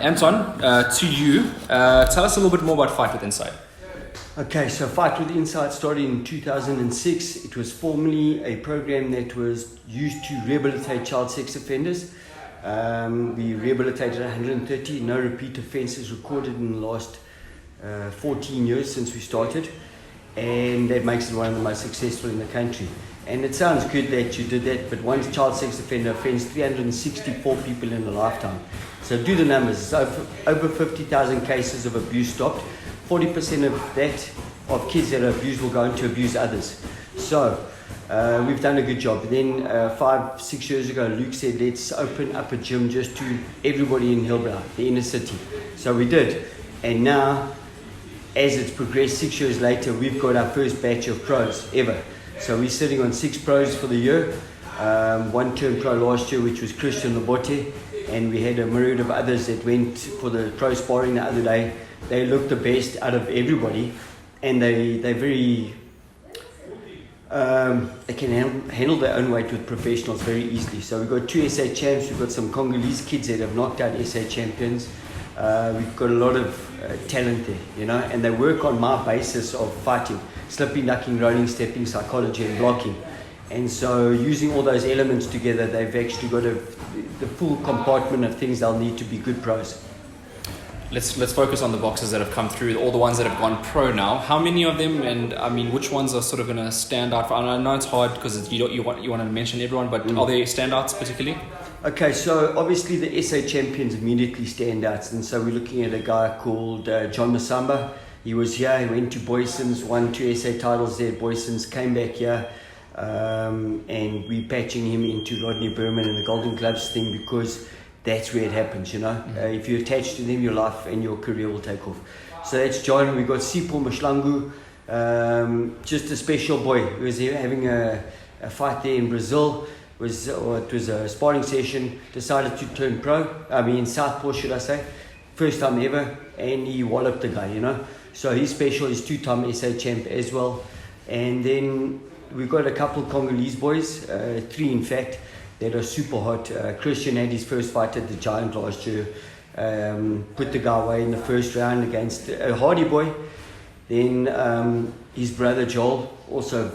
Anton, to you, tell us a little bit more about Fight With Insight. Okay, so Fight With Insight started in 2006. It was formerly a program that was used to rehabilitate child sex offenders. We rehabilitated 130, no repeat offences recorded in the last 14 years since we started, and that makes it one of the most successful in the country. And it sounds good that you did that, but one child sex offender offends 364 people in a lifetime. So do the numbers. It's over 50,000 cases of abuse stopped. 40% of that, of kids that are abused, will go on to abuse others. So we've done a good job. Then 5-6 years ago, Luke said, let's open up a gym just to everybody in Hillbrow, the inner city. So we did. And now, as it's progressed 6 years later, we've got our first batch of pros ever. So we're sitting on 6 pros for the year. One turned pro last year, which was Christian Labotte, and we had a myriad of others that went for the pro sparring the other day. They looked the best out of everybody, and they're very they can handle their own weight with professionals very easily. So we've got 2 SA champs. We've got some Congolese kids that have knocked out SA champions. We've got a lot of talent there, you know, and they work on my basis of fighting: slipping, ducking, rolling, stepping, psychology, and blocking. And so using all those elements together, they've actually got the full compartment of things they'll need to be good pros. Let's focus on the boxers that have come through, all the ones that have gone pro now. How many of them, and I mean, which ones are sort of going to stand out? And I know it's hard because you want to mention everyone, but are there standouts particularly? Okay, so obviously the SA champions immediately stand out, and so we're looking at a guy called John Masamba. He was here, he went to Boyson's, won 2 SA titles there at Boyson's, came back here, and we're patching him into Rodney Berman and the Golden Gloves thing because that's where it happens, you know. If you're attached to them, your life and your career will take off. So that's John. We've got Sipho Mashlangu, just a special boy. He was here having a fight there in Brazil. It was a sparring session, decided to turn pro. Southpaw, should I say. First time ever, and he walloped the guy, you know. So he's special. He's 2-time SA champ as well. And then we've got a couple Congolese boys, 3 in fact, that are super hot. Christian had his first fight at the Giant last year. Put the guy away in the first round against a hardy boy. Then his brother Joel, also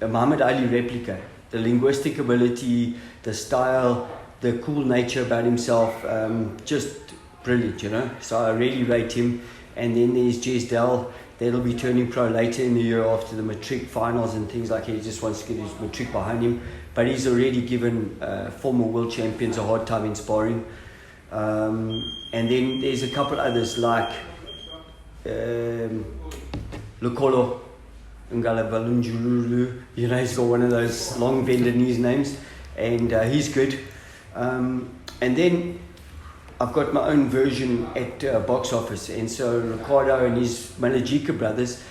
a Muhammad Ali replica. The linguistic ability, the style, the cool nature about himself, just brilliant, you know. So I really rate him. And then there's Jez Dell, that'll be turning pro later in the year after the matric finals and things like that. He just wants to get his matric behind him. But he's already given former world champions a hard time in sparring. And then there's a couple others like Lukolo Ngalabalunjululu. You know, he's got one of those long Vietnamese names, and he's good. And then I've got my own version at box office, and so Ricardo and his Malajika brothers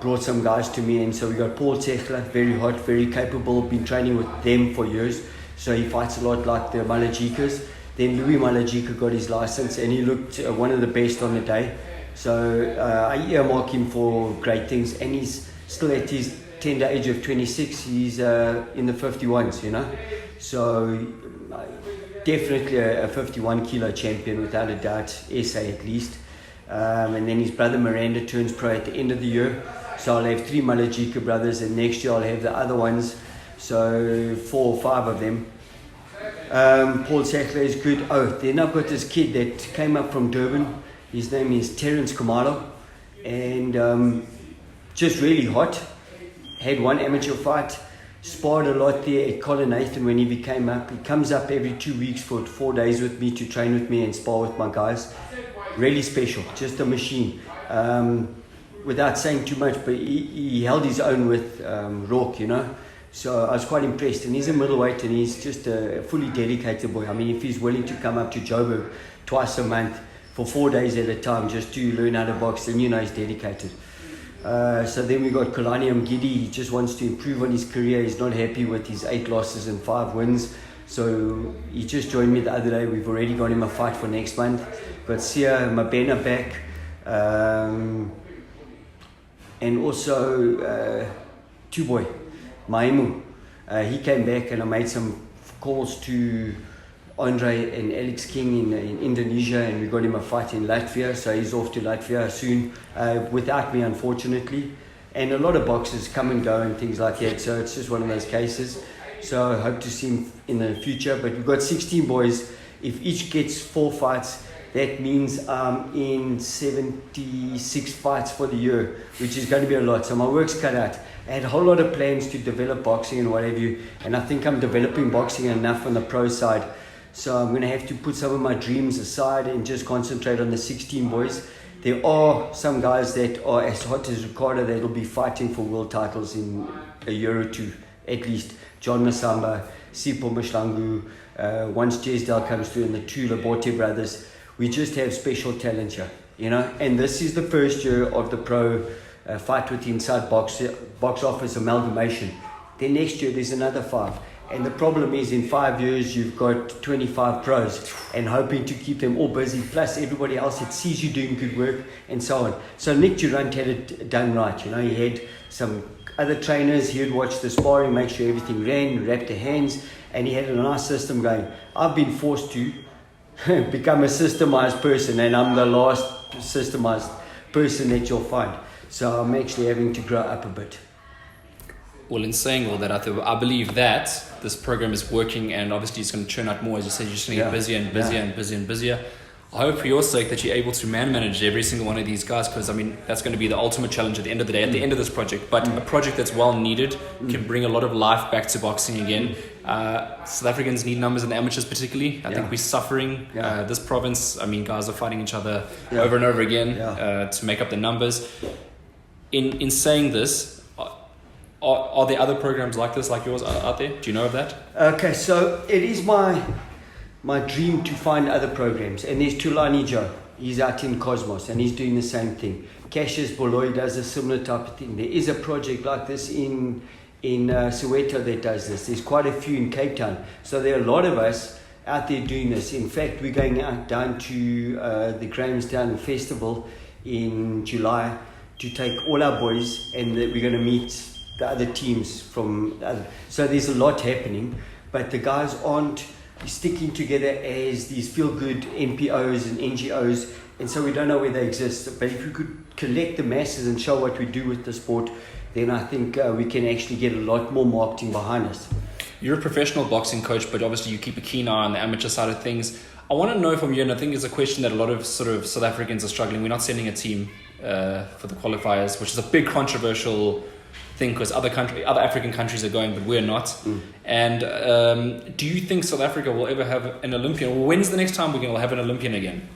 brought some guys to me, and so we got Paul Techler, very hot, very capable, been training with them for years, so he fights a lot like the Malajikas. Then Louis Malajika got his license, and he looked one of the best on the day, so I earmark him for great things, and he's still at his tender age of 26, he's in the 51s, you know, so definitely a 51 kilo champion without a doubt, SA at least. And then his brother Miranda turns pro at the end of the year. So I'll have 3 Malajika brothers, and next year I'll have the other ones. So 4 or 5 of them. Paul Sackler is good. Oh, then I've got this kid that came up from Durban. His name is Terence Kamalo. And just really hot. Had 1 amateur fight. Sparred a lot there at Colin Nathan when he came up. He comes up every 2 weeks for 4 days with me to train with me and spar with my guys. Really special, just a machine. Without saying too much, but he held his own with Rourke, you know. So I was quite impressed. And he's a middleweight, and he's just a fully dedicated boy. I mean, if he's willing to come up to Joburg twice a month for 4 days at a time just to learn how to box, then you know he's dedicated. So then we got Kalani Mgidi. He just wants to improve on his career. He's not happy with his 8 losses and 5 wins. So he just joined me the other day. We've already got him a fight for next month. Got Sia Mabena back. And also Tuboy, Maimu. He came back, and I made some calls to Andre and Alex King in Indonesia, and we got him a fight in Latvia, so he's off to Latvia soon, without me, unfortunately. And a lot of boxers come and go and things like that, so it's just one of those cases. So I hope to see him in the future. But we've got 16 boys. If each gets 4 fights, that means I'm in 76 fights for the year, which is going to be a lot. So my work's cut out. I had a whole lot of plans to develop boxing and what have you, and I think I'm developing boxing enough on the pro side. So I'm going to have to put some of my dreams aside and just concentrate on the 16 boys. There are some guys that are as hot as Ricardo that will be fighting for world titles in a year or two, at least. John Masamba, Sipho Mashlangu, once Jesdale comes through, and the two Laborte brothers. We just have special talent here, you know. And this is the first year of the pro Fight with Inside box office amalgamation. Then next year there's another 5. And the problem is, in 5 years you've got 25 pros, and hoping to keep them all busy, plus everybody else that sees you doing good work and so on. So Nick Durant had it done right, you know. He had some other trainers, he would watch the sparring, make sure everything ran, wrap the hands, and he had a nice system going. I've been forced to become a systemized person, and I'm the last systemized person that you'll find. So I'm actually having to grow up a bit. Well, in saying all that, I believe that this program is working, and obviously it's going to churn out more. As you said, you're just going to get busier and busier and busier and busier. I hope for your sake that you're able to manage every single one of these guys, because I mean that's going to be the ultimate challenge at the end of the day, at the end of this project. But a project that's well needed can bring a lot of life back to boxing again. South Africans need numbers, and the amateurs particularly. I think we're suffering. This province, I mean, guys are fighting each other over and over again to make up the numbers. In saying this, are there other programs like this, like yours, out there? Do you know of that? Okay, so it is my dream to find other programs, and there's Tulani Joe. He's out in Cosmos and he's doing the same thing. Cassius Boloy does a similar type of thing. There is a project like this in Soweto that does this. There's quite a few in Cape Town. So there are a lot of us out there doing this. In fact, we're going out down to the Grahamstown Festival in July to take all our boys, and we're going to meet the other teams from the other. So there's a lot happening, but the guys aren't sticking together as these feel-good NPOs and NGOs, and so we don't know where they exist. But if we could collect the masses and show what we do with the sport, then I think we can actually get a lot more marketing behind us. You're a professional boxing coach, but obviously you keep a keen eye on the amateur side of things. I want to know from you, and I think it's a question that a lot of sort of South Africans are struggling. We're not sending a team for the qualifiers, which is a big controversial thing, because other African countries are going, but we're not. And do you think South Africa will ever have an Olympian? Or when's the next time we're going to have an Olympian again?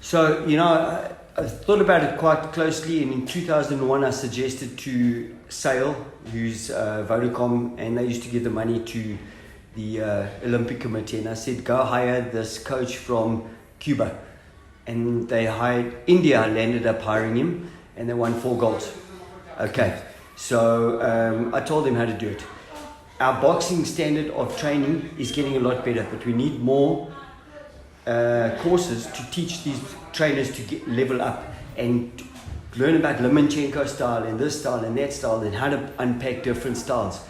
So, you know, I thought about it quite closely, and in 2001 I suggested to Sale, who's Vodacom, and they used to give the money to the Olympic Committee, and I said, go hire this coach from Cuba. And they hired, India ended up hiring him, and they won 4 golds. Okay. So I told them how to do it. Our boxing standard of training is getting a lot better, but we need more courses to teach these trainers to level up and learn about Lomachenko style and this style and that style, and how to unpack different styles.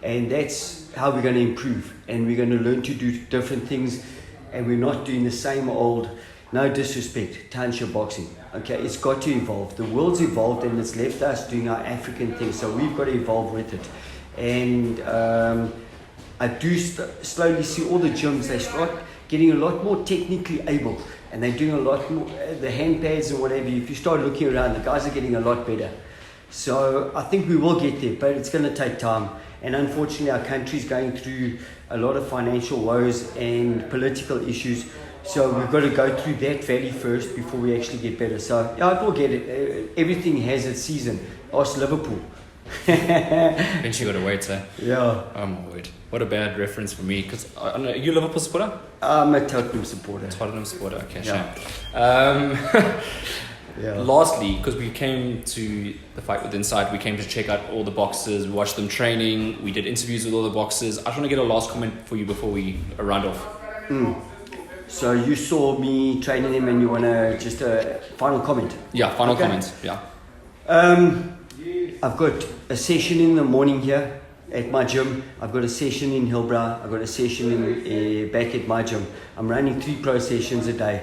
And that's how we're going to improve, and we're going to learn to do different things, and we're not doing the same old, no disrespect, township boxing. Okay, it's got to evolve. The world's evolved, and it's left us doing our African thing, so we've got to evolve with it. And I do slowly see all the gyms, they start getting a lot more technically able, and they're doing a lot more, the hand pads and whatever. If you start looking around, the guys are getting a lot better. So I think we will get there, but it's going to take time. And unfortunately, our country's going through a lot of financial woes and political issues. So we've got to go through that valley first before we actually get better. So yeah, I will get it. Everything has its season. Ask Liverpool. Eventually got to wait, eh? Yeah. Oh my word. What a bad reference for me. Because are you a Liverpool supporter? I'm a Tottenham supporter. Tottenham supporter, okay, yeah. Shame. Yeah. Lastly, because we came to the Fight with Inside, we came to check out all the boxers, we watched them training, we did interviews with all the boxers. I just want to get a last comment for you before we round off. So you saw me training them, and you want to just a final comment? Yeah, final comment, yeah. I've got a session in the morning here at my gym. I've got a session in Hillbrow. I've got a session back at my gym. I'm running 3 pro sessions a day.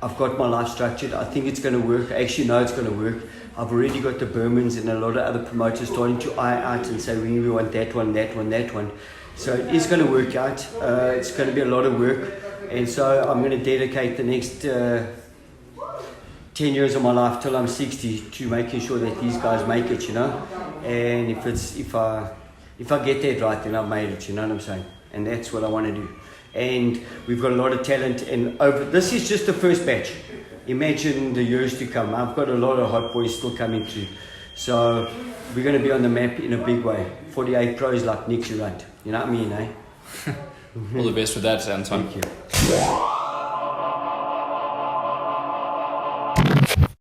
I've got my life structured. I think it's going to work. I actually know it's going to work. I've already got the Burmans and a lot of other promoters starting to eye out and say, we want that one, that one, that one. So it's going to work out. It's going to be a lot of work. And so I'm going to dedicate the next 10 years of my life till I'm 60 to making sure that these guys make it, you know. And if I get that right, then I've made it, you know what I'm saying? And that's what I want to do. And we've got a lot of talent, and this is just the first batch. Imagine the years to come. I've got a lot of hot boys still coming through. So we're going to be on the map in a big way. 48 pros like Nick Durant. You know what I mean, eh? All the best with that, Anton. Thank you.